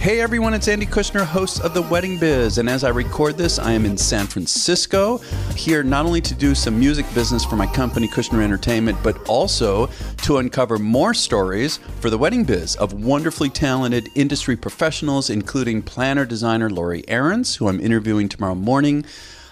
Hey everyone, it's Andy Kushner, host of The Wedding Biz, and as I record this, I am in San Francisco, here not only to do some music business for my company, Kushner Entertainment, but also to uncover more stories for The Wedding Biz of wonderfully talented industry professionals, including planner designer Lori Ahrens, who I'm interviewing tomorrow morning.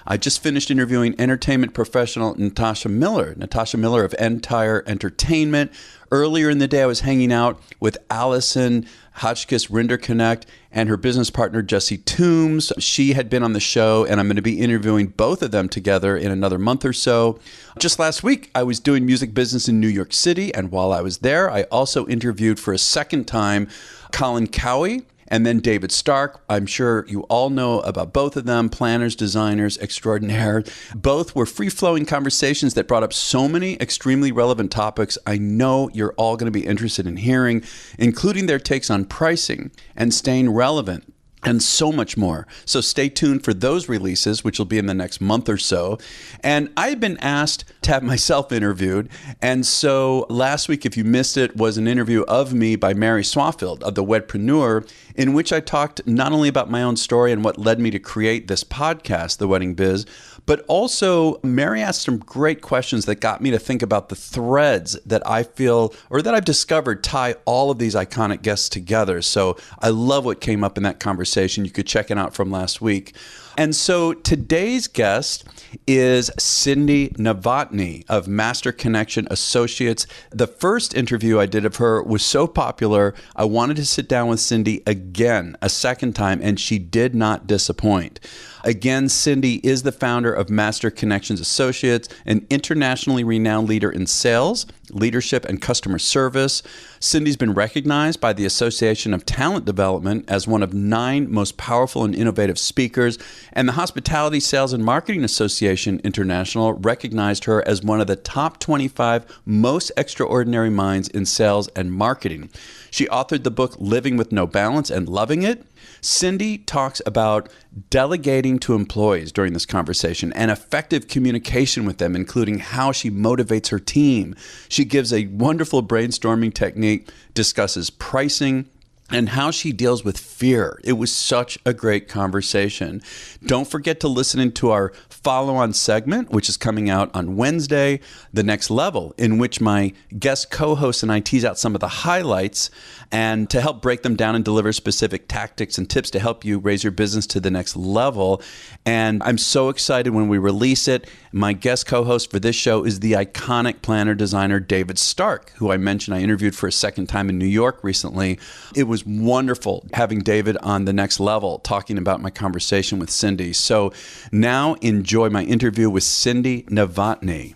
I just finished interviewing entertainment professional Natasha Miller of Entire Entertainment. Earlier in the day, I was hanging out with Allison Hotchkiss Rinderknecht and her business partner, Jesse Toombs. She had been on the show, and I'm going to be interviewing both of them together in another month or so. Just last week, I was doing music business in New York City, and while I was there, I also interviewed for a second time Colin Cowie and then David Stark. I'm sure you all know about both of them, planners, designers extraordinaire. Both were free-flowing conversations that brought up so many extremely relevant topics I know you're all going to be interested in hearing, including their takes on pricing and staying relevant, and so much more. So stay tuned for those releases, which will be in the next month or so. And I've been asked to have myself interviewed. And so last week, if you missed it, was an interview of me by Mary Swafield of The Wedpreneur, in which I talked not only about my own story and what led me to create this podcast, The Wedding Biz, but also Mary asked some great questions that got me to think about the threads that I feel, or that I've discovered, tie all of these iconic guests together. So I love what came up in that conversation. You could check it out from last week. And so today's guest is Cindy Novotny of Master Connection Associates. The first interview I did of her was so popular, I wanted to sit down with Cindy again, a second time, and she did not disappoint. Again, Cindy is the founder of Master Connections Associates, an internationally renowned leader in sales, leadership, and customer service. Cindy's been recognized by the Association of Talent Development as one of 9 most powerful and innovative speakers, and the Hospitality Sales and Marketing Association International recognized her as one of the top 25 most extraordinary minds in sales and marketing. She authored the book Living with No Balance and Loving It. Cindy talks about delegating to employees during this conversation and effective communication with them, including how she motivates her team. She gives a wonderful brainstorming technique, discusses pricing, and how she deals with fear. It was such a great conversation. Don't forget to listen to our follow-on segment, which is coming out on Wednesday, The Next Level, in which my guest co-host and I tease out some of the highlights and to help break them down and deliver specific tactics and tips to help you raise your business to the next level. And I'm so excited when we release it. My guest co-host for this show is the iconic planner designer David Stark, who I mentioned I interviewed for a second time in New York recently. It was wonderful having David on The Next Level talking about my conversation with Cindy. So now enjoy my interview with Cindy Novotny.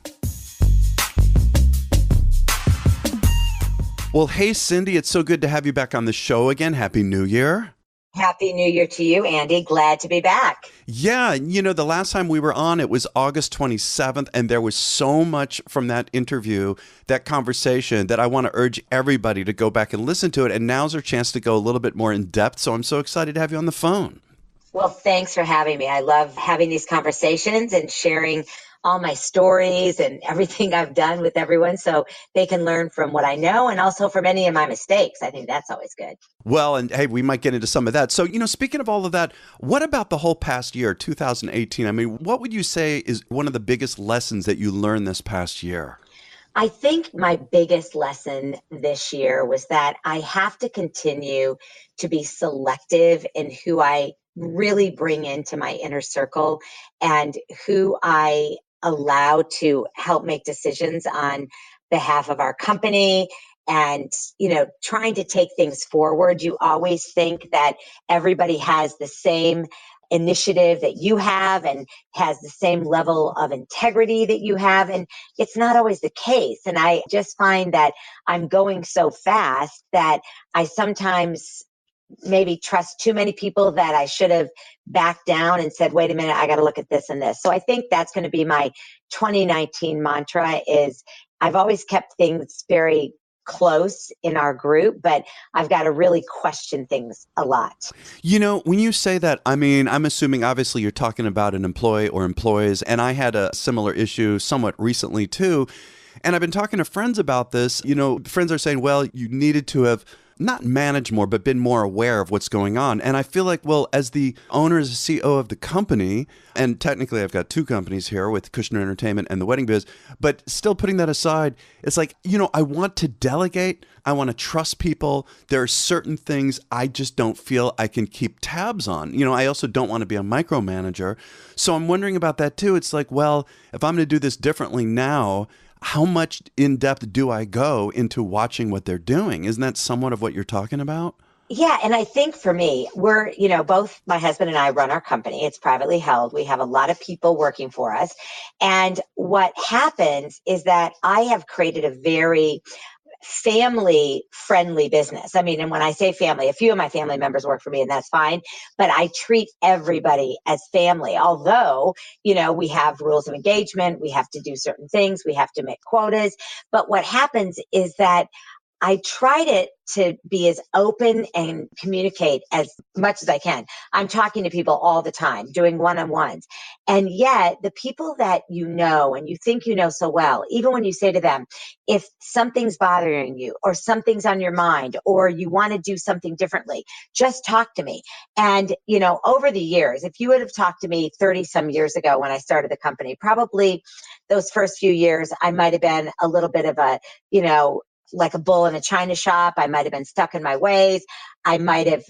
Well, hey, Cindy, it's so good to have you back on the show again. Happy New Year. Happy New Year to you, Andy. Glad to be back. Yeah, the last time we were on, it was August 27th, and there was so much from that interview, that conversation, that I want to urge everybody to go back and listen to it. And now's our chance to go a little bit more in depth, so I'm so excited to have you on the phone. Well, thanks for having me. I love having these conversations and sharing all my stories and everything I've done with everyone so they can learn from what I know and also from any of my mistakes. I think that's always good. Well, and hey, we might get into some of that. So, speaking of all of that, what about the whole past year, 2018? I mean, what would you say is one of the biggest lessons that you learned this past year? I think my biggest lesson this year was that I have to continue to be selective in who I really bring into my inner circle and who I allow to help make decisions on behalf of our company. And, trying to take things forward, you always think that everybody has the same initiative that you have and has the same level of integrity that you have. And it's not always the case. And I just find that I'm going so fast that I sometimes maybe trust too many people that I should have backed down and said, wait a minute, I got to look at this and this. So I think that's going to be my 2019 mantra is I've always kept things very close in our group, but I've got to really question things a lot. When you say that, I mean, I'm assuming obviously you're talking about an employee or employees, and I had a similar issue somewhat recently too. And I've been talking to friends about this. Friends are saying, well, you needed to have not manage more, but been more aware of what's going on. And I feel like, well, as the owner, as the CEO of the company, and technically I've got two companies here with Kushner Entertainment and the Wedding Biz, but still putting that aside, it's like, I want to delegate. I want to trust people. There are certain things I just don't feel I can keep tabs on. I also don't want to be a micromanager. So I'm wondering about that too. It's like, well, if I'm going to do this differently now, how much in depth do I go into watching what they're doing? Isn't that somewhat of what you're talking about? Yeah. And I think for me, both my husband and I run our company. It's privately held. We have a lot of people working for us. And what happens is that I have created a very family friendly business. I mean, and when I say family, a few of my family members work for me and that's fine, but I treat everybody as family. Although, we have rules of engagement, we have to do certain things, we have to make quotas. But what happens is that I tried it to be as open and communicate as much as I can. I'm talking to people all the time, doing one-on-ones. And yet the people that you know and you think you know so well, even when you say to them, if something's bothering you or something's on your mind or you want to do something differently, just talk to me. And, over the years, if you would have talked to me 30 some years ago when I started the company, probably those first few years, I might have been a little bit of a, like a bull in a china shop. I might have been stuck in my ways. I might have,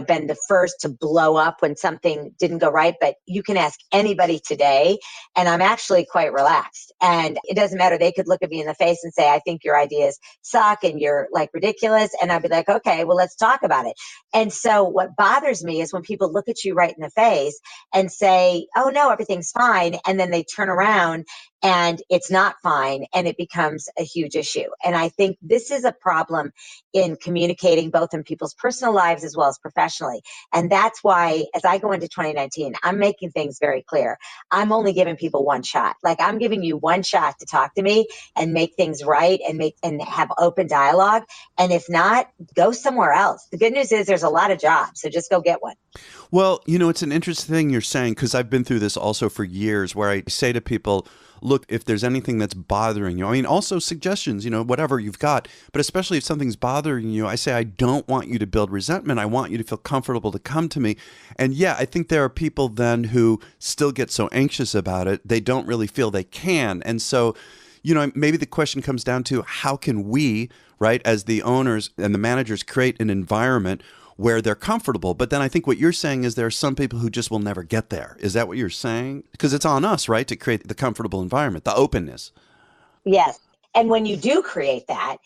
been the first to blow up when something didn't go right. But you can ask anybody today, and I'm actually quite relaxed. And it doesn't matter. They could look at me in the face and say, I think your ideas suck and you're like ridiculous. And I'd be like, okay, well, let's talk about it. And so what bothers me is when people look at you right in the face and say, oh, no, everything's fine. And then they turn around and it's not fine and it becomes a huge issue. And I think this is a problem in communicating both in people's personal lives as well as professionally. And that's why as I go into 2019, I'm making things very clear. I'm only giving people one shot. Like I'm giving you one shot to talk to me and make things right and have open dialogue. And if not, go somewhere else. The good news is there's a lot of jobs. So just go get one. Well, it's an interesting thing you're saying because I've been through this also for years where I say to people, look, if there's anything that's bothering you, I mean, also suggestions, whatever you've got, but especially if something's bothering you, I say, I don't want you to build resentment. I want you to feel comfortable to come to me. And yeah, I think there are people then who still get so anxious about it, they don't really feel they can. And so, maybe the question comes down to how can we, right, as the owners and the managers create an environment where they're comfortable. But then I think what you're saying is there are some people who just will never get there. Is that what you're saying? Because it's on us, right, to create the comfortable environment, the openness. Yes. And when you do create that,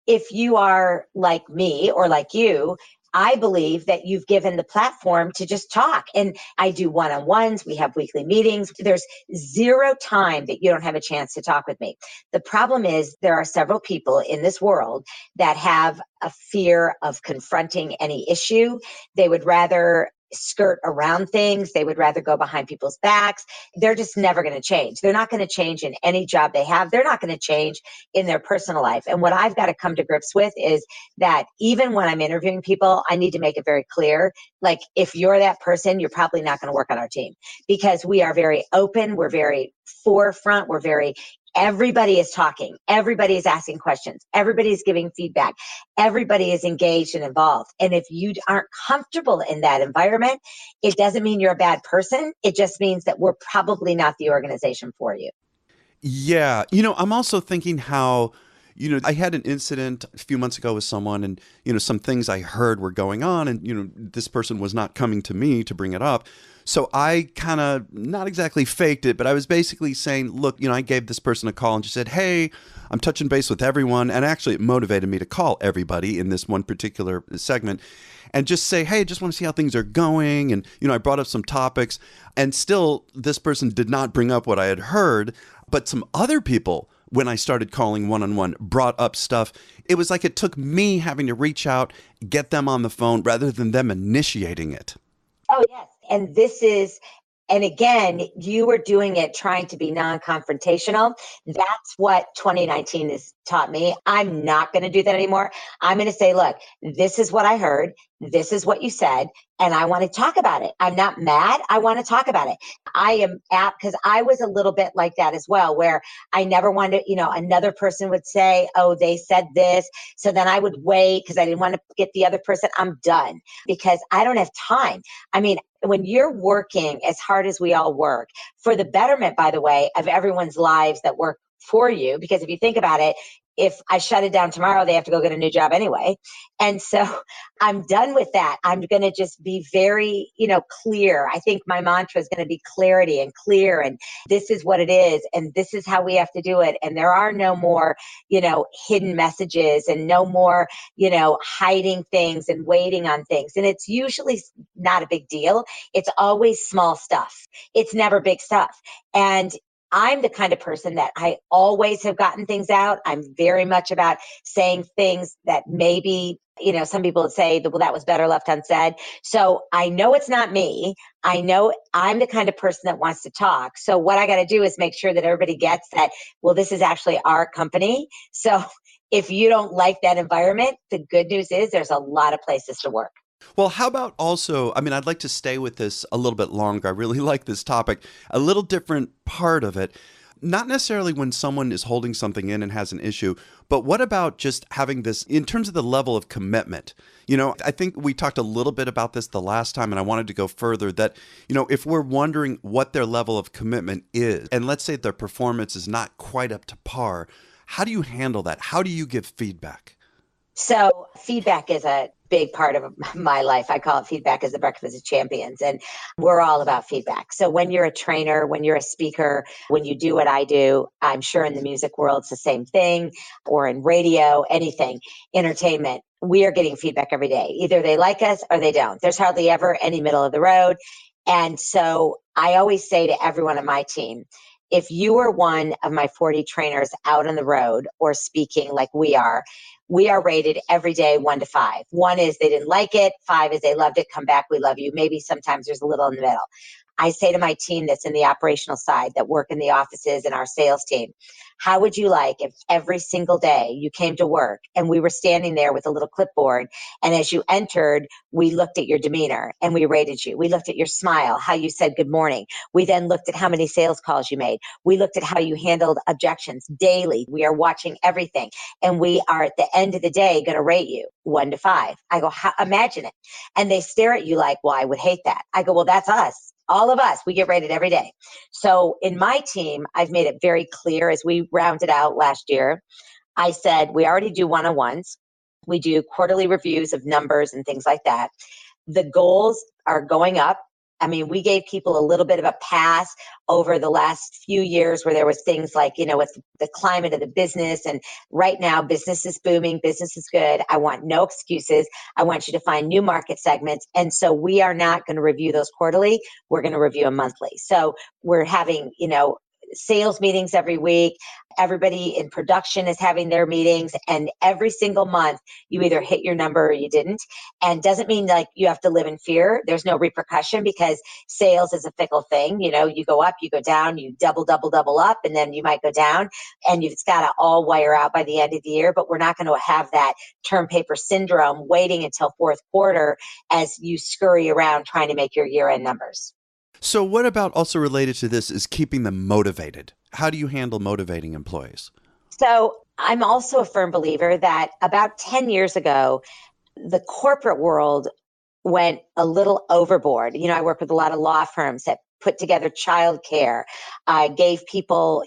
if you are like me or like you, I believe that you've given the platform to just talk. And I do one-on-ones. We have weekly meetings. There's zero time that you don't have a chance to talk with me. The problem is there are several people in this world that have a fear of confronting any issue. They would rather skirt around things. They would rather go behind people's backs. They're just never going to change. They're not going to change in any job they have. They're not going to change in their personal life. And what I've got to come to grips with is that even when I'm interviewing people, I need to make it very clear. Like, if you're that person, you're probably not going to work on our team because we are very open. We're very forefront. Everybody is talking. Everybody is asking questions. Everybody is giving feedback. Everybody is engaged and involved. And if you aren't comfortable in that environment, it doesn't mean you're a bad person. It just means that we're probably not the organization for you. Yeah. I'm also thinking how, I had an incident a few months ago with someone and, some things I heard were going on and, this person was not coming to me to bring it up. So I kind of not exactly faked it, but I was basically saying, look, I gave this person a call and she said, hey, I'm touching base with everyone. And actually it motivated me to call everybody in this one particular segment and just say, hey, I just want to see how things are going. And, I brought up some topics and still this person did not bring up what I had heard, but some other people when I started calling one-on-one brought up stuff. It was like it took me having to reach out, get them on the phone rather than them initiating it. Oh, yes. And again, you were doing it trying to be non-confrontational. That's what 2019 has taught me. I'm not going to do that anymore. I'm going to say, look, this is what I heard. This is what you said. and I want to talk about it. I'm not mad. I want to talk about it. I am apt because I was a little bit like that as well, where I never wanted, another person would say, oh, they said this. So then I would wait because I didn't want to get the other person. I'm done because I don't have time. I mean, when you're working as hard as we all work for the betterment, by the way, of everyone's lives that work for you, because if you think about it, if I shut it down tomorrow, they have to go get a new job anyway. And so I'm done with that. I'm going to just be very, clear. I think my mantra is going to be clarity and clear. And this is what it is. And this is how we have to do it. And there are no more, hidden messages and no more, hiding things and waiting on things. And it's usually not a big deal. It's always small stuff. It's never big stuff. And I'm the kind of person that I always have gotten things out. I'm very much about saying things that maybe, some people would say, well, that was better left unsaid. So I know it's not me. I know I'm the kind of person that wants to talk. So what I got to do is make sure that everybody gets that, well, this is actually our company. So if you don't like that environment, the good news is there's a lot of places to work. Well, how about also, I'd like to stay with this a little bit longer. I really like this topic. A little different part of it, not necessarily when someone is holding something in and has an issue, but what about just having this in terms of the level of commitment? I think we talked a little bit about this the last time, and I wanted to go further that, if we're wondering what their level of commitment is, and let's say their performance is not quite up to par, how do you handle that? How do you give feedback? So feedback is a big part of my life. I call it feedback as the breakfast of champions. And we're all about feedback. So when you're a trainer, when you're a speaker, when you do what I do, I'm sure in the music world, it's the same thing, or in radio, anything, entertainment, we are getting feedback every day. Either they like us or they don't. There's hardly ever any middle of the road. And so I always say to everyone on my team, if you are one of my 40 trainers out on the road or speaking like we are rated every day 1 to 5. 1 is they didn't like it. 5 is they loved it. Come back. We love you. Maybe sometimes there's a little in the middle. I say to my team that's in the operational side that work in the offices and our sales team, how would you like if every single day you came to work and we were standing there with a little clipboard, and as you entered, we looked at your demeanor and we rated you. We looked at your smile, how you said good morning. We then looked at how many sales calls you made. We looked at how you handled objections daily. We are watching everything. And we are at the end of the day going to rate you 1 to 5. I go, imagine it. And they stare at you like, well, I would hate that. I go, well, that's us. All of us, we get rated every day. So in my team, I've made it very clear as we rounded out last year, I said, we already do one-on-ones. We do quarterly reviews of numbers and things like that. The goals are going up. We gave people a little bit of a pass over the last few years where there was things like, with the climate of the business. And right now, business is booming. Business is good. I want no excuses. I want you to find new market segments. And so we are not going to review those quarterly. We're going to review them monthly. So we're having, sales meetings every week. Everybody in production is having their meetings, and every single month you either hit your number or you didn't. And doesn't mean like you have to live in fear. There's no repercussion because sales is a fickle thing. You go up, you go down, you double up, and then you might go down, and it's got to all wire out by the end of the year. But we're not going to have that term paper syndrome waiting until fourth quarter as you scurry around trying to make your year-end numbers. So what about also related to this is keeping them motivated? How do you handle motivating employees? So I'm also a firm believer that about 10 years ago, the corporate world went a little overboard. I work with a lot of law firms that put together childcare. I gave people,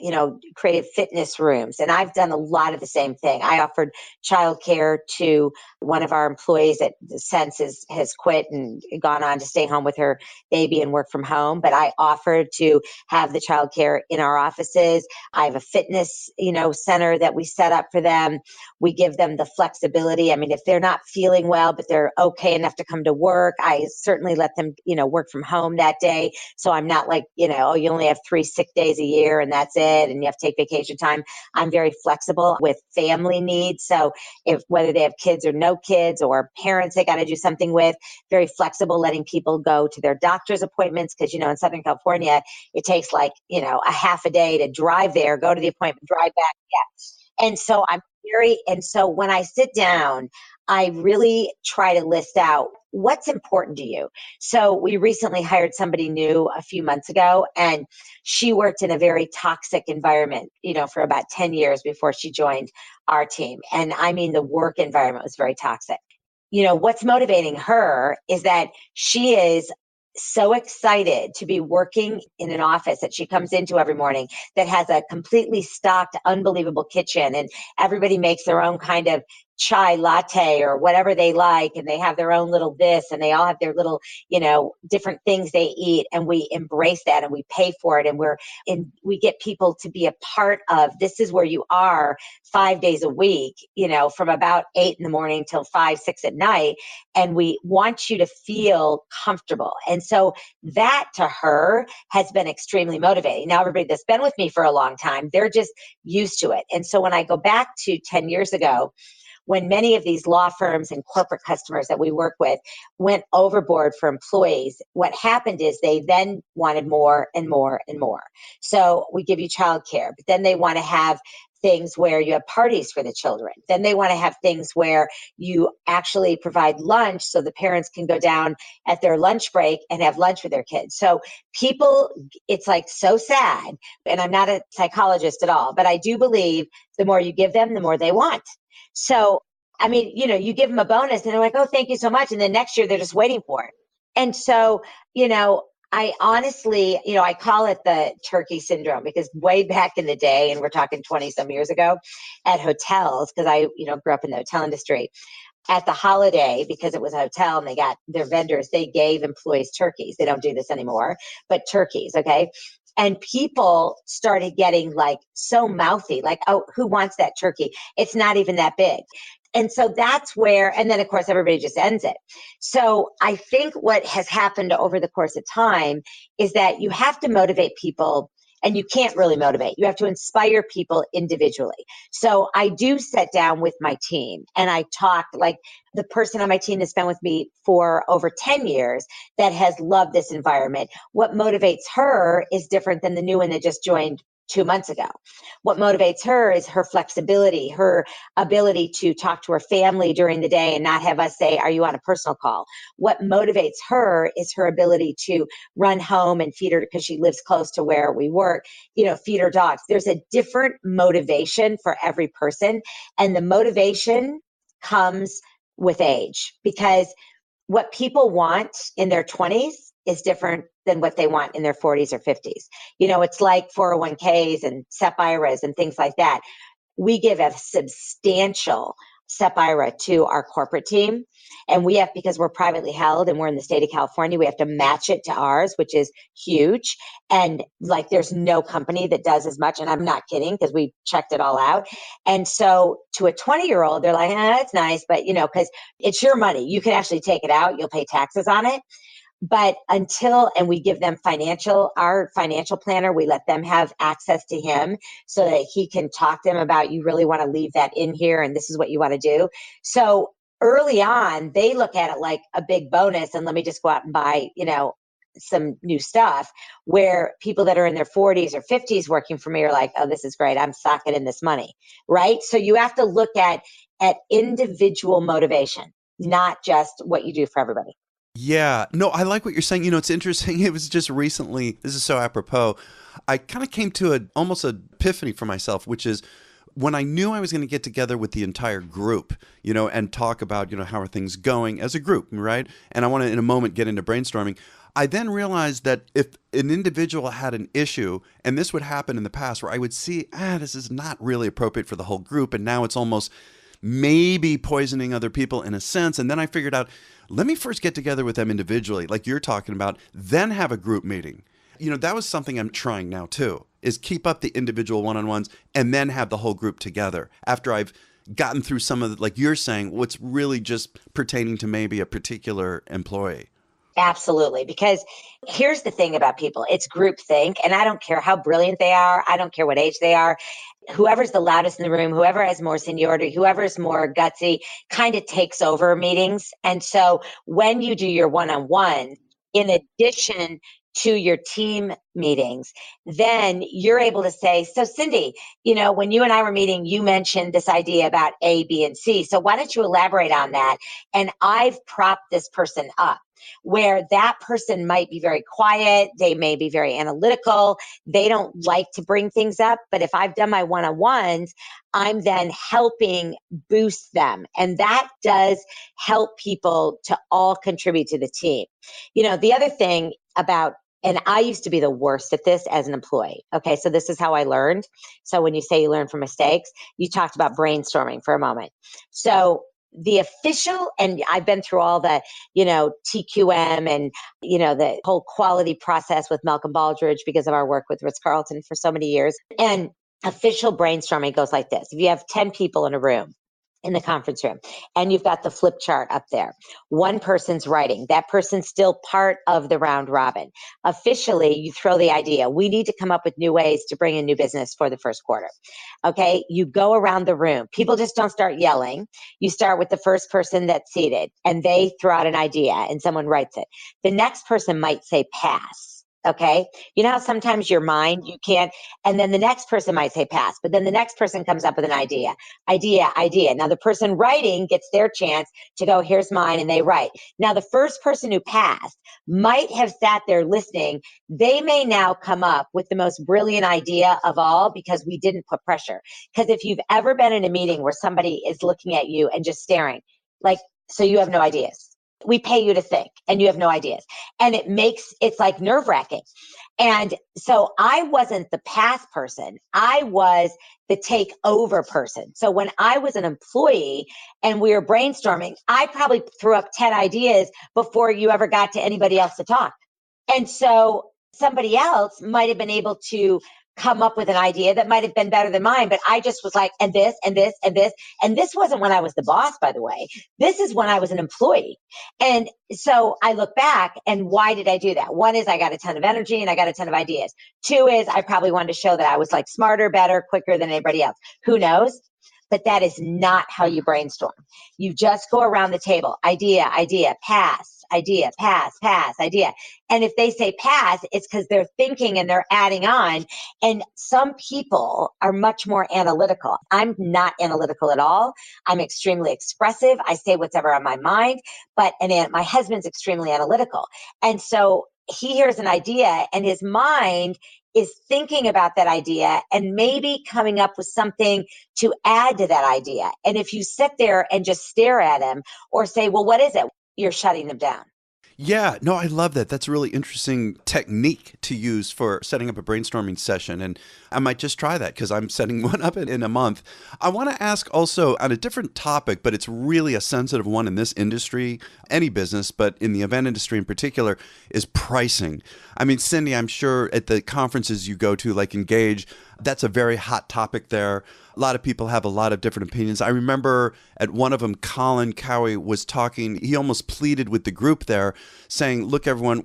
creative fitness rooms, and I've done a lot of the same thing. I offered childcare to one of our employees that since has quit and gone on to stay home with her baby and work from home. But I offered to have the childcare in our offices. I have a fitness, center that we set up for them. We give them the flexibility. If they're not feeling well, but they're okay enough to come to work, I certainly let them, work from home that day. So I'm not like, oh, you only have 3 sick days a year and that's it, and you have to take vacation time. I'm very flexible with family needs. So whether they have kids or no kids or parents they got to do something with, very flexible, letting people go to their doctor's appointments. Because, in Southern California, it takes like, a half a day to drive there, go to the appointment, drive back. Yeah. And so and so when I sit down, I really try to list out what's important to you. So we recently hired somebody new a few months ago, and she worked in a very toxic environment, for about 10 years before she joined our team. And I mean, the work environment was very toxic. What's motivating her is that she is so excited to be working in an office that she comes into every morning that has a completely stocked, unbelievable kitchen, and everybody makes their own kind of chai latte or whatever they like, and they have their own little this, and they all have their little, different things they eat, and we embrace that and we pay for it, and we get people to be a part of this is where you are 5 days a week, from about 8 in the morning till 5, 6 at night, and we want you to feel comfortable. And so that to her has been extremely motivating. Now, everybody that's been with me for a long time, they're just used to it. And so when I go back to 10 years ago, when many of these law firms and corporate customers that we work with went overboard for employees, what happened is they then wanted more and more and more. So we give you childcare, but then they want to have things where you have parties for the children. Then they want to have things where you actually provide lunch so the parents can go down at their lunch break and have lunch with their kids. So people, it's like so sad. And I'm not a psychologist at all, but I do believe the more you give them, the more they want. So, I mean, you give them a bonus and they're like, oh, thank you so much. And then next year they're just waiting for it. And so, I honestly, I call it the turkey syndrome, because way back in the day, and we're talking 20 some years ago, at hotels, because I, grew up in the hotel industry, at the holiday, because it was a hotel and they got their vendors, they gave employees turkeys. They don't do this anymore, but turkeys. Okay. And people started getting like so mouthy, like, oh, who wants that turkey? It's not even that big. And so that's where, and then of course, everybody just ends it. So I think what has happened over the course of time is that you have to motivate people, and you can't really motivate. You have to inspire people individually. So I do sit down with my team and I talk, like the person on my team that's been with me for over 10 years that has loved this environment. What motivates her is different than the new one that just joined 2 months ago. What motivates her is her flexibility, her ability to talk to her family during the day and not have us say, are you on a personal call? What motivates her is her ability to run home and feed her, because she lives close to where we work, feed her dogs. There's a different motivation for every person. And the motivation comes with age, because what people want in their 20s is different than what they want in their 40s or 50s. It's like 401ks and SEP IRAs and things like that. We give a substantial SEP IRA to our corporate team. And we have, because we're privately held and we're in the state of California, we have to match it to ours, which is huge. And like, there's no company that does as much. And I'm not kidding, because we checked it all out. And so to a 20-year-old, they're like, that's nice. But, because it's your money, you can actually take it out. You'll pay taxes on it. But and we give them our financial planner, we let them have access to him so that he can talk to them about, you really want to leave that in here, and this is what you want to do. So early on, they look at it like a big bonus, and let me just go out and buy, some new stuff, where people that are in their 40s or 50s working for me are like, oh, this is great. I'm socking in this money, right? So you have to look at individual motivation, not just what you do for everybody. Yeah, no, I like what you're saying. It's interesting. It was just recently, this is so apropos, I kind of came to almost an epiphany for myself, which is when I knew I was going to get together with the entire group, and talk about, how are things going as a group, right? And I want to, in a moment, get into brainstorming. I then realized that if an individual had an issue, and this would happen in the past, where I would see, this is not really appropriate for the whole group, and now it's almost maybe poisoning other people in a sense. And then I figured out, let me first get together with them individually, like you're talking about, then have a group meeting. That was something I'm trying now too, is keep up the individual one-on-ones and then have the whole group together after I've gotten through some of the, like you're saying, what's really just pertaining to maybe a particular employee. Absolutely. Because here's the thing about people, it's groupthink, and I don't care how brilliant they are. I don't care what age they are. Whoever's the loudest in the room, whoever has more seniority, whoever's more gutsy kind of takes over meetings. And so when you do your one-on-one, in addition to your team meetings, then you're able to say, so Cindy, when you and I were meeting, you mentioned this idea about A, B, and C. So why don't you elaborate on that? And I've propped this person up, where that person might be very quiet. They may be very analytical. They don't like to bring things up. But if I've done my one-on-ones, I'm then helping boost them. And that does help people to all contribute to the team. The other thing about, and I used to be the worst at this as an employee. Okay, so this is how I learned. So when you say you learn from mistakes, you talked about brainstorming for a moment. So the official, and I've been through all the, TQM and, the whole quality process with Malcolm Baldridge because of our work with Ritz-Carlton for so many years. And official brainstorming goes like this. If you have 10 people in a room, in the conference room, and you've got the flip chart up there, one person's writing, that person's still part of the round robin. Officially, you throw the idea, we need to come up with new ways to bring in new business for the first quarter. Okay, you go around the room. People just don't start yelling. You start with the first person that's seated, and they throw out an idea, and someone writes it. The next person might say pass. Okay. You know how sometimes your mind, you can't, and then the next person might say pass, but then the next person comes up with an idea. Now the person writing gets their chance to go, here's mine, and they write. Now the first person who passed might have sat there listening. They may now come up with the most brilliant idea of all because we didn't put pressure. Because if you've ever been in a meeting where somebody is looking at you and just staring, so you have no ideas. We pay you to think and you have no ideas. And it's like nerve wracking. And so I wasn't the pass person. I was the take over person. So when I was an employee and we were brainstorming, I probably threw up 10 ideas before you ever got to anybody else to talk. And so somebody else might have been able to come up with an idea that might have been better than mine, but I just was like, and this, and this, and this. And this wasn't when I was the boss, by the way. This is when I was an employee. And so I look back, and why did I do that? One is I got a ton of energy and I got a ton of ideas. Two is I probably wanted to show that I was smarter, better, quicker than anybody else. Who knows? But that is not how you brainstorm. You just go around the table, idea, pass, idea, pass, idea. And if they say pass, it's because they're thinking and they're adding on. And some people are much more analytical. I'm not analytical at all. I'm extremely expressive. I say whatever on my mind, and my husband's extremely analytical. And so he hears an idea and his mind is thinking about that idea and maybe coming up with something to add to that idea. And if you sit there and just stare at him or say, well, what is it? You're shutting them down. Yeah, no, I love that. That's a really interesting technique to use for setting up a brainstorming session. And I might just try that because I'm setting one up in a month. I want to ask also on a different topic, but it's really a sensitive one in this industry, any business, but in the event industry in particular, is pricing. I mean, Cindy, I'm sure at the conferences you go to, like Engage, that's a very hot topic there. A lot of people have a lot of different opinions. I remember at one of them, Colin Cowie was talking. He almost pleaded with the group there saying, look, everyone,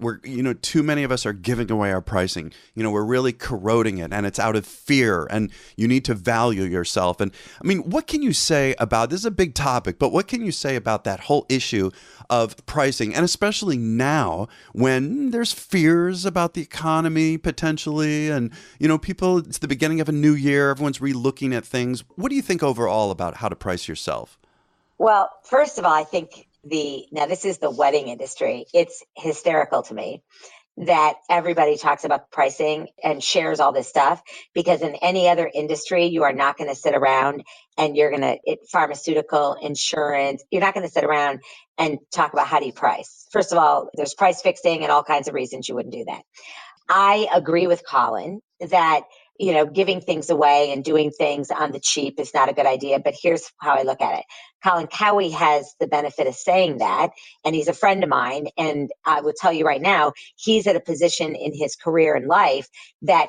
too many of us are giving away our pricing. We're really corroding it and it's out of fear and you need to value yourself. And I mean, what can you say about, this is a big topic, but what can you say about that whole issue of pricing? And especially now when there's fears about the economy potentially and, people, it's the beginning of a new year, everyone's re-looking at things. What do you think overall about how to price yourself? Well, first of all, I think now this is the wedding industry. It's hysterical to me that everybody talks about pricing and shares all this stuff, because in any other industry, you are not going to sit around and pharmaceutical, insurance, you're not going to sit around and talk about how do you price. First of all, there's price fixing and all kinds of reasons you wouldn't do that. I agree with Colin that giving things away and doing things on the cheap is not a good idea. But here's how I look at it. Colin Cowie has the benefit of saying that, and he's a friend of mine. And I will tell you right now, he's at a position in his career and life that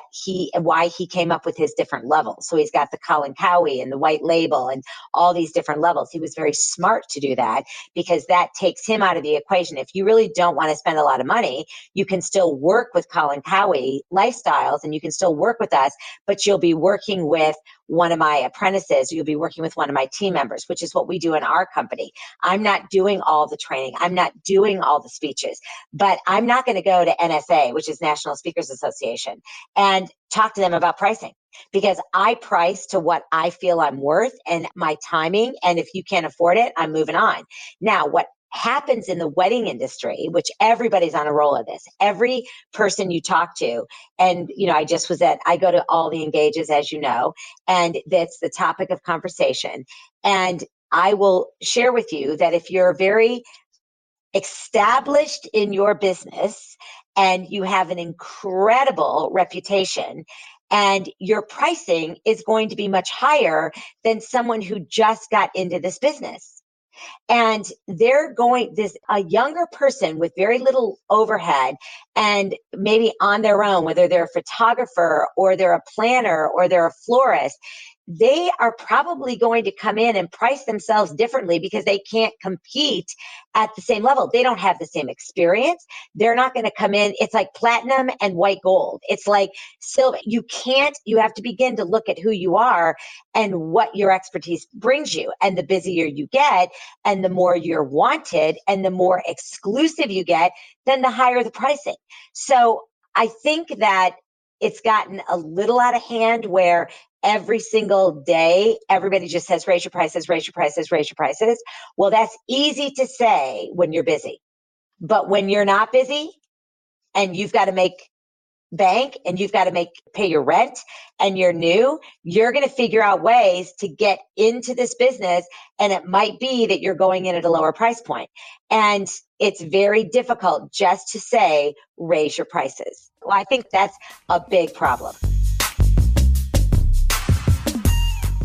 why he came up with his different levels. So he's got the Colin Cowie and the white label and all these different levels. He was very smart to do that because that takes him out of the equation. If you really don't want to spend a lot of money, you can still work with Colin Cowie lifestyles and you can still work with us but you'll be working with one of my apprentices, you'll be working with one of my team members, which is what we do in our company. I'm not doing all the training. I'm not doing all the speeches, but I'm not going to go to NSA, which is National Speakers Association, and talk to them about pricing, because I price to what I feel I'm worth and my timing. And if you can't afford it, I'm moving on. Now, what happens in the wedding industry, which everybody's on a roll of this, every person you talk to, and I go to all the engages, as you know, and that's the topic of conversation. And I will share with you that if you're very established in your business and you have an incredible reputation, and your pricing is going to be much higher than someone who just got into this business. And a younger person with very little overhead and maybe on their own, whether they're a photographer or they're a planner or they're a florist, they are probably going to come in and price themselves differently because they can't compete at the same level. They don't have the same experience. They're not going to come in. It's like platinum and white gold. It's like silver. You have to begin to look at who you are and what your expertise brings you. And the busier you get and the more you're wanted and the more exclusive you get, then the higher the pricing. So I think that it's gotten a little out of hand where every single day, everybody just says, raise your prices, raise your prices, raise your prices. Well, that's easy to say when you're busy. But when you're not busy and you've got to make bank and you've got to pay your rent and you're new, you're going to figure out ways to get into this business. And it might be that you're going in at a lower price point. And it's very difficult just to say, raise your prices. Well, I think that's a big problem.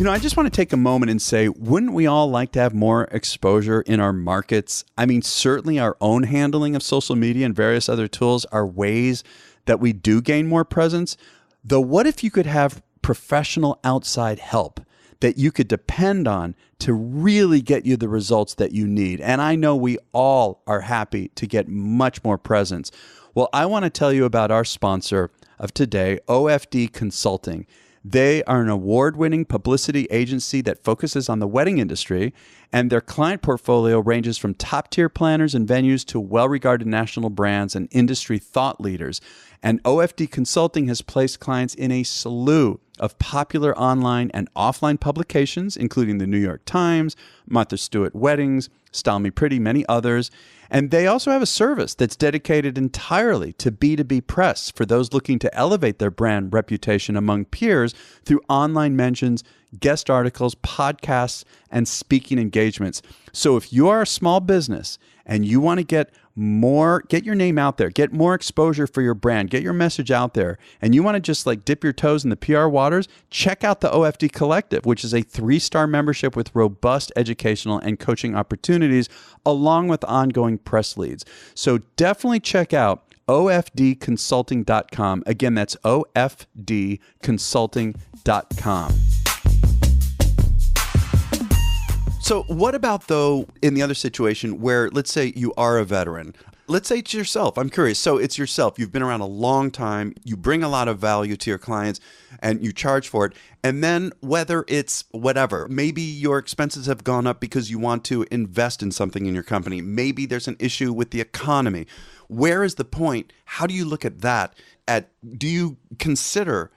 I just want to take a moment and say, wouldn't we all like to have more exposure in our markets? I mean, certainly our own handling of social media and various other tools are ways that we do gain more presence. Though, what if you could have professional outside help that you could depend on to really get you the results that you need? And I know we all are happy to get much more presence. Well, I want to tell you about our sponsor of today, OFD Consulting. They are an award-winning publicity agency that focuses on the wedding industry, and their client portfolio ranges from top-tier planners and venues to well-regarded national brands and industry thought leaders. And OFD Consulting has placed clients in a slew of popular online and offline publications, including the New York Times, Martha Stewart Weddings, Style Me Pretty, many others. And they also have a service that's dedicated entirely to B2B press for those looking to elevate their brand reputation among peers through online mentions, guest articles, podcasts, and speaking engagements. So if you are a small business and you want to get your name out there, get more exposure for your brand, get your message out there, and you want to just dip your toes in the PR waters, check out the OFD Collective, which is a 3-star membership with robust educational and coaching opportunities, along with ongoing press leads. So definitely check out ofdconsulting.com. Again, that's ofdconsulting.com. So what about, though, in the other situation where, let's say you are a veteran. Let's say it's yourself. I'm curious. So it's yourself. You've been around a long time. You bring a lot of value to your clients and you charge for it. And then whether it's whatever, maybe your expenses have gone up because you want to invest in something in your company. Maybe there's an issue with the economy. Where is the point? How do you look at that? Do you consider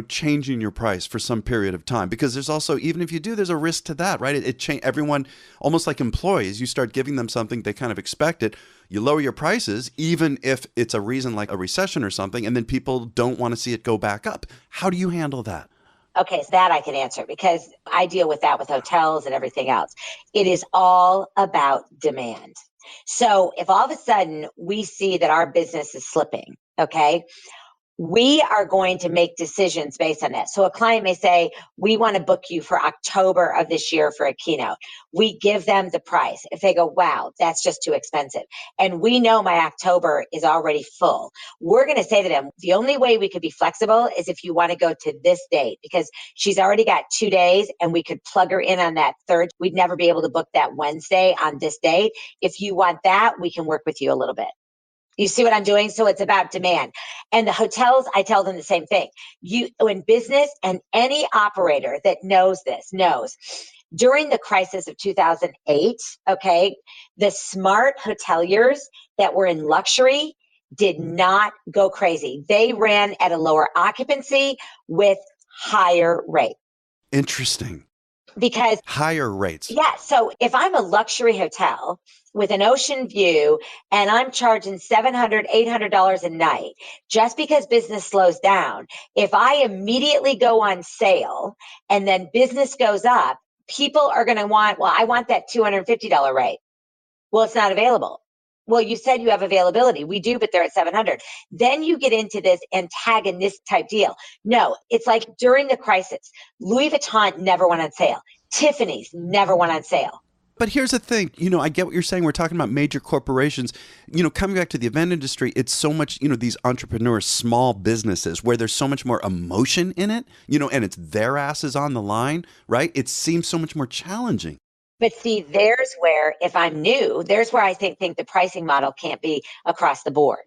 changing your price for some period of time? Because there's also, even if you do, there's a risk to that, right? Everyone, almost like employees, you start giving them something, they kind of expect it. You lower your prices, even if it's a reason like a recession or something, and then people don't want to see it go back up. How do you handle that? Okay, so that I can answer because I deal with that with hotels and everything else. It is all about demand. So if all of a sudden we see that our business is slipping, okay, we are going to make decisions based on that. So a client may say, we want to book you for October of this year for a keynote. We give them the price. If they go, wow, that's just too expensive, and we know my October is already full, we're going to say to them, the only way we could be flexible is if you want to go to this date, because she's already got 2 days and we could plug her in on that third. We'd never be able to book that Wednesday on this date. If you want that, we can work with you a little bit. You see what I'm doing? So it's about demand. And the hotels, I tell them the same thing. You, in business, and any operator that knows this knows, during the crisis of 2008, okay, the smart hoteliers that were in luxury did not go crazy. They ran at a lower occupancy with higher rate. Interesting. Because higher rates. yeah, so if I'm a luxury hotel with an ocean view and I'm charging $700, $800 a night, just because business slows down, if I immediately go on sale and then business goes up, people are going to want, well, I want that $250 rate. Well, it's not available. Well, you said you have availability. We do, but they're at 700. Then you get into this antagonist type deal. No, it's like during the crisis, Louis Vuitton never went on sale. Tiffany's never went on sale. But here's the thing, I get what you're saying. We're talking about major corporations. Coming back to the event industry, it's so much, these entrepreneurs, small businesses where there's so much more emotion in it, and it's their asses on the line, right? It seems so much more challenging. But see, there's where, if I'm new, there's where I think the pricing model can't be across the board.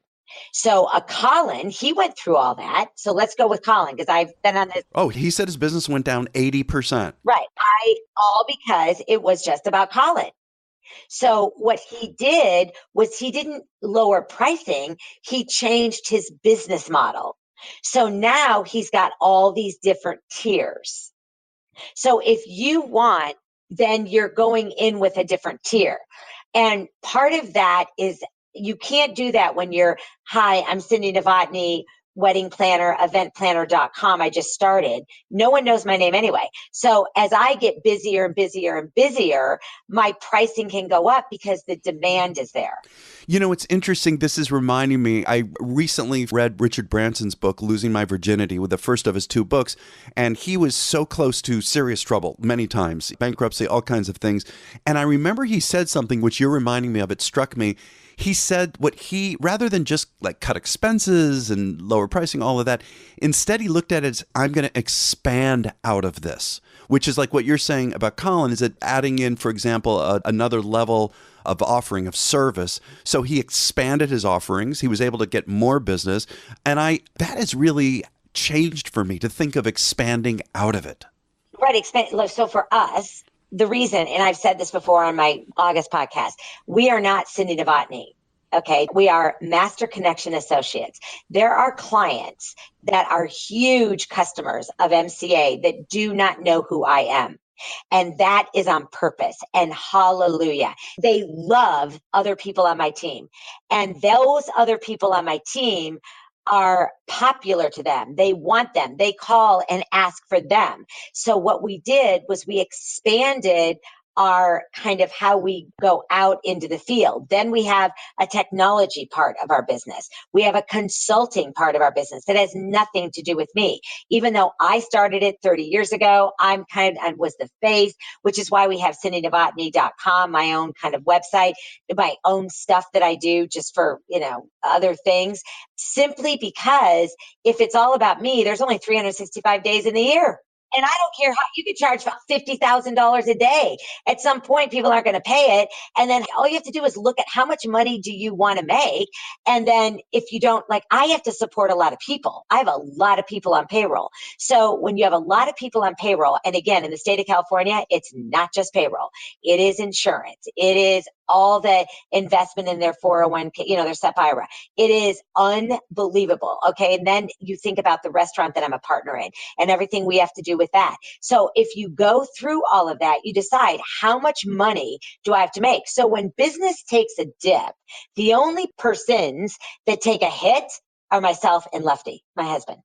So Colin, he went through all that. So let's go with Colin, because I've been on this. Oh, he said his business went down 80%. Right. All because it was just about Colin. So what he did was he didn't lower pricing. He changed his business model. So now he's got all these different tiers. So if you want, then you're going in with a different tier. And part of that is you can't do that when you're, hi, I'm Cindy Novotny, wedding planner, eventplanner.com. I just started. No one knows my name anyway. So as I get busier and busier and busier, my pricing can go up because the demand is there. It's interesting. This is reminding me, I recently read Richard Branson's book, Losing My Virginity, with the first of his 2 books. And he was so close to serious trouble many times, bankruptcy, all kinds of things. And I remember he said something which you're reminding me of. It struck me. He said rather than just like cut expenses and lower pricing, all of that, instead he looked at it as, I'm going to expand out of this, which is like what you're saying about Colin, is it adding in, for example, another level of offering of service. So he expanded his offerings. He was able to get more business. And that has really changed for me to think of expanding out of it. Right. So for us, the reason, and I've said this before on my August podcast, we are not Cindy Novotny. Okay. We are Master Connection Associates. There are clients that are huge customers of MCA that do not know who I am. And that is on purpose. And hallelujah. They love other people on my team. And those other people on my team are popular to them. They want them. They call and ask for them. So what we did was we expanded our kind of how we go out into the field. Then we have a technology part of our business. We have a consulting part of our business that has nothing to do with me. Even though I started it 30 years ago, I was the face, which is why we have cindynovotny.com, my own kind of website, my own stuff that I do just for, other things, simply because if it's all about me, there's only 365 days in the year. And I don't care how you could charge $50,000 a day. At some point, people aren't going to pay it. And then all you have to do is look at how much money do you want to make. And then if you don't, I have to support a lot of people. I have a lot of people on payroll. So when you have a lot of people on payroll, and again, in the state of California, it's not just payroll. It is insurance. It is all the investment in their 401k, their SEP IRA. It is unbelievable. Okay. And then you think about the restaurant that I'm a partner in and everything we have to do with that. So if you go through all of that, you decide how much money do I have to make? So when business takes a dip, the only persons that take a hit are myself and Lefty, my husband.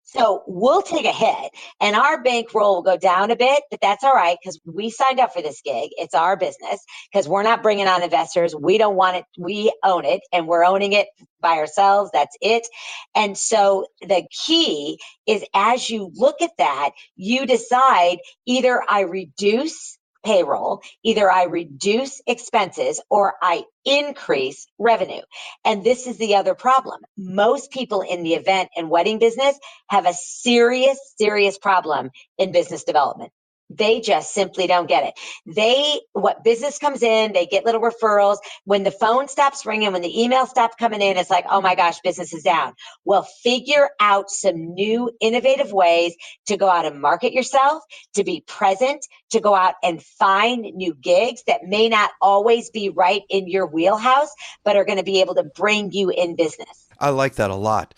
So we'll take a hit and our bankroll will go down a bit, but that's all right because we signed up for this gig. It's our business because we're not bringing on investors. We don't want it. We own it and we're owning it by ourselves. That's it. And so the key is as you look at that, you decide either I reduce payroll, either I reduce expenses or I increase revenue. And this is the other problem. Most people in the event and wedding business have a serious, serious problem in business development. They just simply don't get it. What business comes in, they get little referrals. When the phone stops ringing, when the email stops coming in, it's like, oh my gosh, business is down. Well, figure out some new innovative ways to go out and market yourself, to be present, to go out and find new gigs that may not always be right in your wheelhouse, but are going to be able to bring you in business. I like that a lot.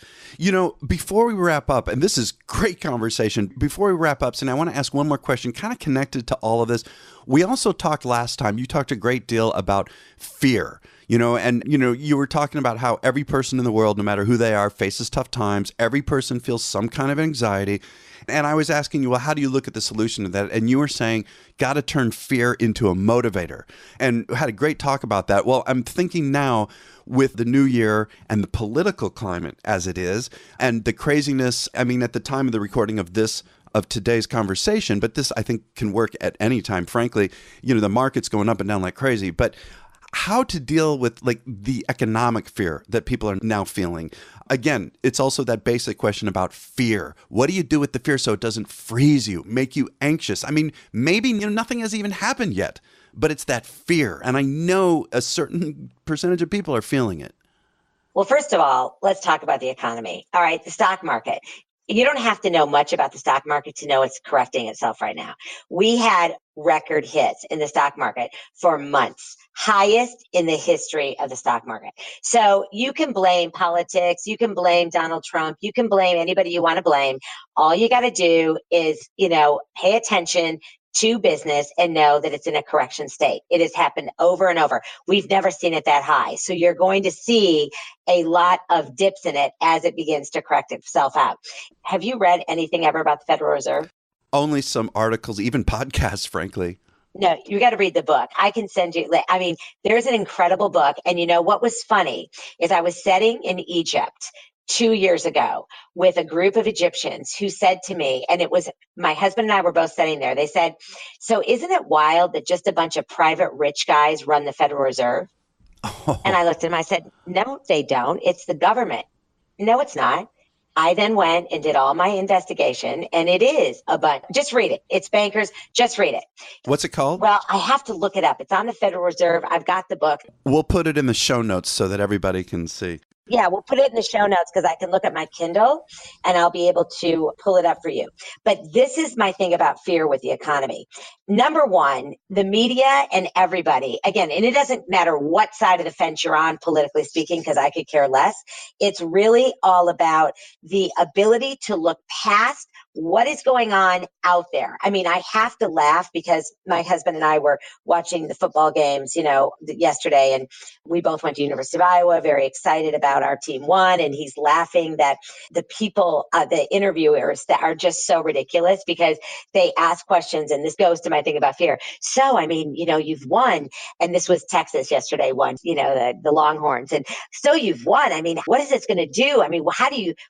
Before we wrap up, and this is great conversation, before we wrap up, Cindy, I want to ask one more question kind of connected to all of this. We also talked last time, you talked a great deal about fear, you were talking about how every person in the world, no matter who they are, faces tough times. Every person feels some kind of anxiety. And I was asking you, well, how do you look at the solution to that? And you were saying, got to turn fear into a motivator, and had a great talk about that. Well, I'm thinking now with the new year and the political climate as it is, and the craziness, at the time of the recording of today's conversation, but this I think can work at any time, frankly, the market's going up and down like crazy, but how to deal with the economic fear that people are now feeling. Again, it's also that basic question about fear. What do you do with the fear so it doesn't freeze you, make you anxious? Maybe nothing has even happened yet, but it's that fear. And I know a certain percentage of people are feeling it. Well, first of all, let's talk about the economy. All right, the stock market. You don't have to know much about the stock market to know it's correcting itself right now. We had record hits in the stock market for months, highest in the history of the stock market. So you can blame politics, you can blame Donald Trump, you can blame anybody you want to blame. All you got to do is, pay attention to business and know that it's in a correction state. It has happened over and over. We've never seen it that high. So you're going to see a lot of dips in it as it begins to correct itself out. Have you read anything ever about the Federal Reserve? Only some articles, even podcasts, frankly. No, you got to read the book. I can send you, there's an incredible book. And what was funny is I was sitting in Egypt 2 years ago with a group of Egyptians who said to me, and it was my husband and I were both sitting there. They said, so isn't it wild that just a bunch of private rich guys run the Federal Reserve? Oh. And I looked at them, I said, no, they don't. It's the government. No, it's not. I then went and did all my investigation, and it is a bunch. Just read it. It's bankers. Just read it. What's it called? Well, I have to look it up. It's on the Federal Reserve. I've got the book. We'll put it in the show notes so that everybody can see. Yeah, we'll put it in the show notes because I can look at my Kindle and I'll be able to pull it up for you. But this is my thing about fear with the economy. Number one, the media and everybody, again, and it doesn't matter what side of the fence you're on, politically speaking, because I could care less. It's really all about the ability to look past what is going on out there. I have to laugh because my husband and I were watching the football games, yesterday, and we both went to University of Iowa, very excited about our team won. And he's laughing that the people, the interviewers that are just so ridiculous because they ask questions. And this goes to my thing about fear. So, you've won. And this was Texas yesterday won, the Longhorns. And so you've won. What is this going to do?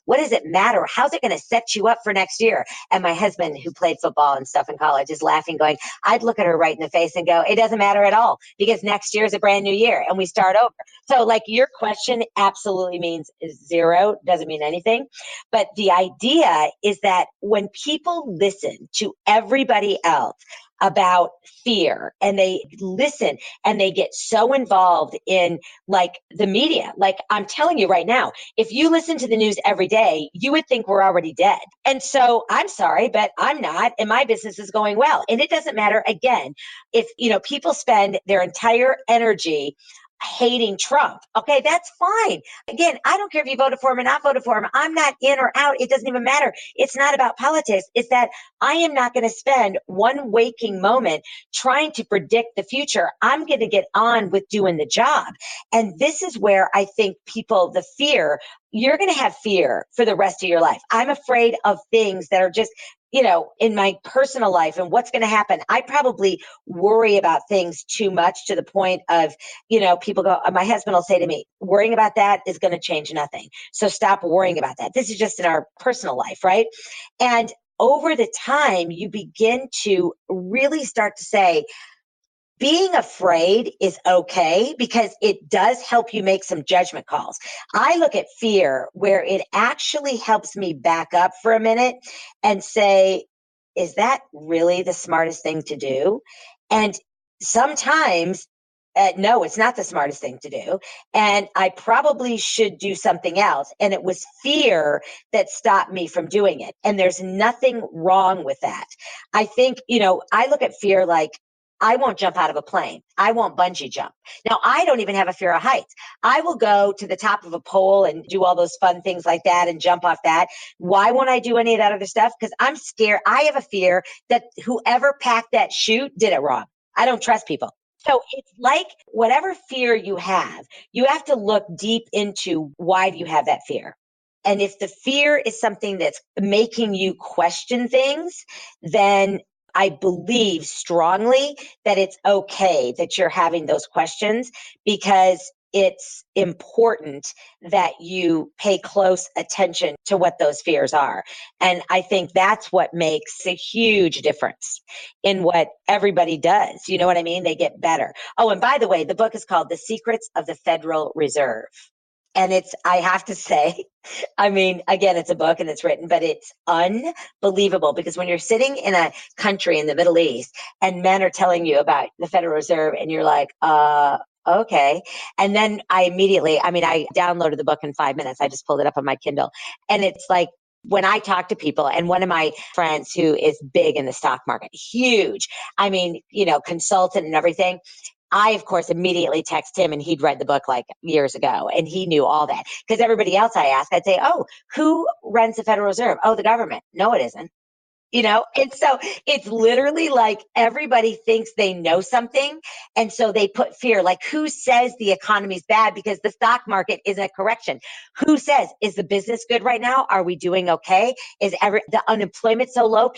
What does it matter? How's it going to set you up for next year? And my husband, who played football and stuff in college, is laughing, going, I'd look at her right in the face and go, it doesn't matter at all because next year is a brand new year and we start over. So your question absolutely means zero, doesn't mean anything. But the idea is that when people listen to everybody else about fear and they listen and they get so involved in the media, I'm telling you right now, if you listen to the news every day, you would think we're already dead. And so I'm sorry, but I'm not, and my business is going well. And it doesn't matter, again, if people spend their entire energy hating Trump. Okay, that's fine. Again, I don't care if you voted for him or not voted for him. I'm not in or out. It doesn't even matter. It's not about politics. It's that I am not going to spend one waking moment trying to predict the future. I'm going to get on with doing the job. And this is where I think people, the fear, you're going to have fear for the rest of your life. I'm afraid of things that are just in my personal life and what's going to happen. I probably worry about things too much to the point of, people go, my husband will say to me, worrying about that is going to change nothing. So stop worrying about that. This is just in our personal life, right? And over the time, you begin to really start to say, being afraid is okay because it does help you make some judgment calls. I look at fear where it actually helps me back up for a minute and say, is that really the smartest thing to do? And sometimes, no, it's not the smartest thing to do. And I probably should do something else. And it was fear that stopped me from doing it. And there's nothing wrong with that. I think, I look at fear like, I won't jump out of a plane. I won't bungee jump. Now, I don't even have a fear of heights. I will go to the top of a pole and do all those fun things like that and jump off that. Why won't I do any of that other stuff? Because I'm scared. I have a fear that whoever packed that chute did it wrong. I don't trust people. So it's like whatever fear you have to look deep into why do you have that fear? And if the fear is something that's making you question things, then I believe strongly that it's okay that you're having those questions, because it's important that you pay close attention to what those fears are. And I think that's what makes a huge difference in what everybody does. You know what I mean? They get better. Oh, and by the way, the book is called The Secrets of the Federal Reserve. And I have to say, I mean, again, it's a book and it's written, but it's unbelievable, because when you're sitting in a country in the Middle East and men are telling you about the Federal Reserve and you're like, okay. And then I downloaded the book in 5 minutes. I just pulled it up on my Kindle. And it's like, when I talk to people, and one of my friends who is big in the stock market, huge, consultant and everything, I, of course, immediately text him, and he'd read the book like years ago, and he knew all that. Because everybody else I ask, I'd say, oh, who runs the Federal Reserve? Oh, the government. No, it isn't. And so it's literally like everybody thinks they know something. And so they put fear, like, who says the economy's bad because the stock market is a correction? Who says, is the business good right now? Are we doing okay? Is the unemployment so low?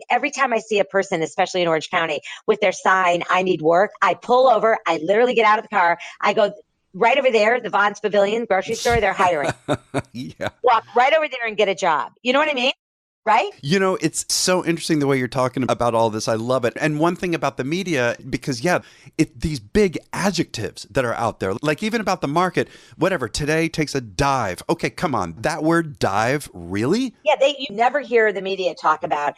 Every time I see a person, especially in Orange County, with their sign, I need work, I pull over, I literally get out of the car, I go, right over there, the Vaughn's Pavilion grocery store, they're hiring. Yeah. Walk right over there and get a job. You know what I mean? Right? It's so interesting the way you're talking about all this. I love it. And one thing about the media, because these big adjectives that are out there, like even about the market, whatever, today takes a dive. Okay, come on. That word dive, really? Yeah, you never hear the media talk about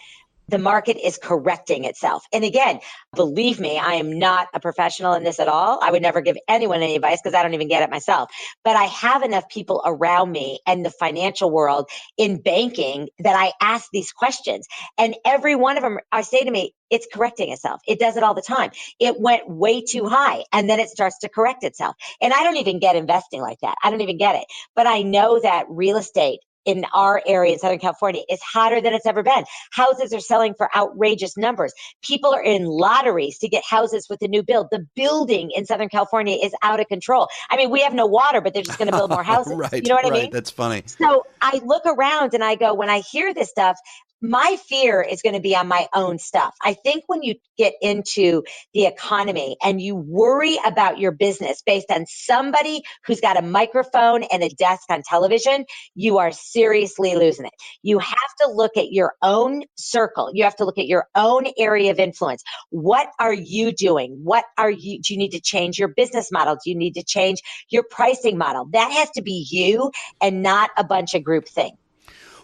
the market is correcting itself. And again, believe me, I am not a professional in this at all. I would never give anyone any advice because I don't even get it myself. But I have enough people around me and the financial world in banking that I ask these questions. And every one of them, I say to me, it's correcting itself. It does it all the time. It went way too high and then it starts to correct itself. And I don't even get investing like that. I don't even get it. But I know that real estate in our area in Southern California is hotter than it's ever been. Houses are selling for outrageous numbers. People are in lotteries to get houses with the new build. The building in Southern California is out of control. We have no water, but they're just going to build more houses. Right, you know what I mean? That's funny. So I look around and I go, when I hear this stuff, my fear is going to be on my own stuff. I think when you get into the economy and you worry about your business based on somebody who's got a microphone and a desk on television, you are seriously losing it. You have to look at your own circle. You have to look at your own area of influence. What are you doing? Do you need to change your business model? Do you need to change your pricing model? That has to be you and not a bunch of group things.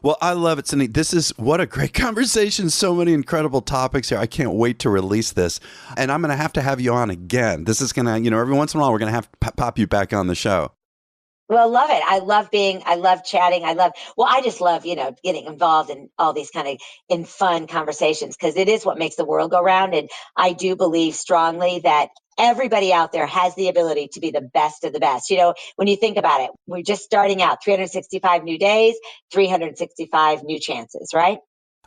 Well, I love it, Cindy. What a great conversation. So many incredible topics here. I can't wait to release this. And I'm going to have you on again. This is going to, every once in a while, we're going to have to pop you back on the show. Well, I love it. I love chatting. I just love, getting involved in all these kind of in fun conversations, because it is what makes the world go round. And I do believe strongly that everybody out there has the ability to be the best of the best. When you think about it, we're just starting out, 365 new days, 365 new chances, right?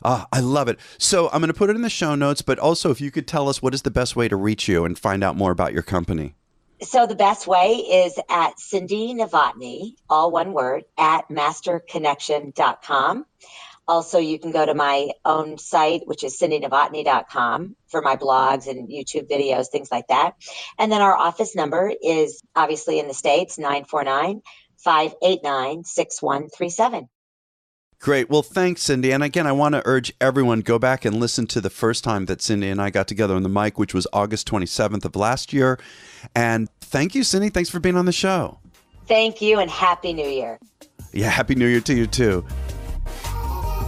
I love it. So I'm going to put it in the show notes, but also if you could tell us what is the best way to reach you and find out more about your company. So the best way is at Cindy Novotny, all one word, at masterconnection.com. Also, you can go to my own site, which is cindynovotny.com, for my blogs and YouTube videos, things like that. And then our office number is obviously in the States, 949-589-6137. Great. Well, thanks, Cindy. And again, I want to urge everyone, go back and listen to the first time that Cindy and I got together on the mic, which was August 27th of last year. And thank you, Cindy. Thanks for being on the show. Thank you, and Happy New Year. Yeah, Happy New Year to you, too.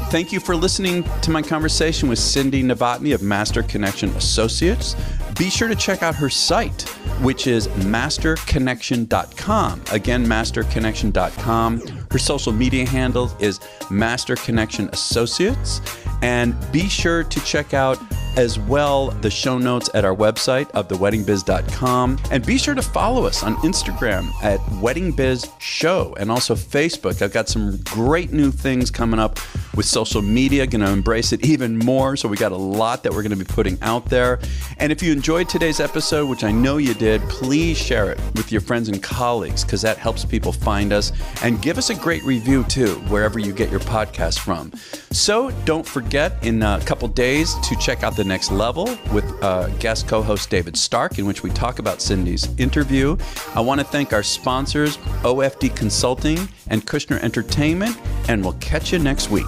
Thank you for listening to my conversation with Cindy Novotny of Master Connection Associates. Be sure to check out her site, which is masterconnection.com. Again, masterconnection.com. Her social media handle is Master Connection Associates. And be sure to check out as well the show notes at our website of theweddingbiz.com. And be sure to follow us on Instagram at weddingbizshow and also Facebook. I've got some great new things coming up with social media, going to embrace it even more. So we got a lot that we're going to be putting out there. And if you enjoyed today's episode, which I know you did, please share it with your friends and colleagues because that helps people find us. And give us a great review too, wherever you get your podcast from. So don't forget in a couple days to check out The Next Level with guest co-host David Stark, in which we talk about Cindy's interview. I want to thank our sponsors, OFD Consulting and Kushner Entertainment, and we'll catch you next week.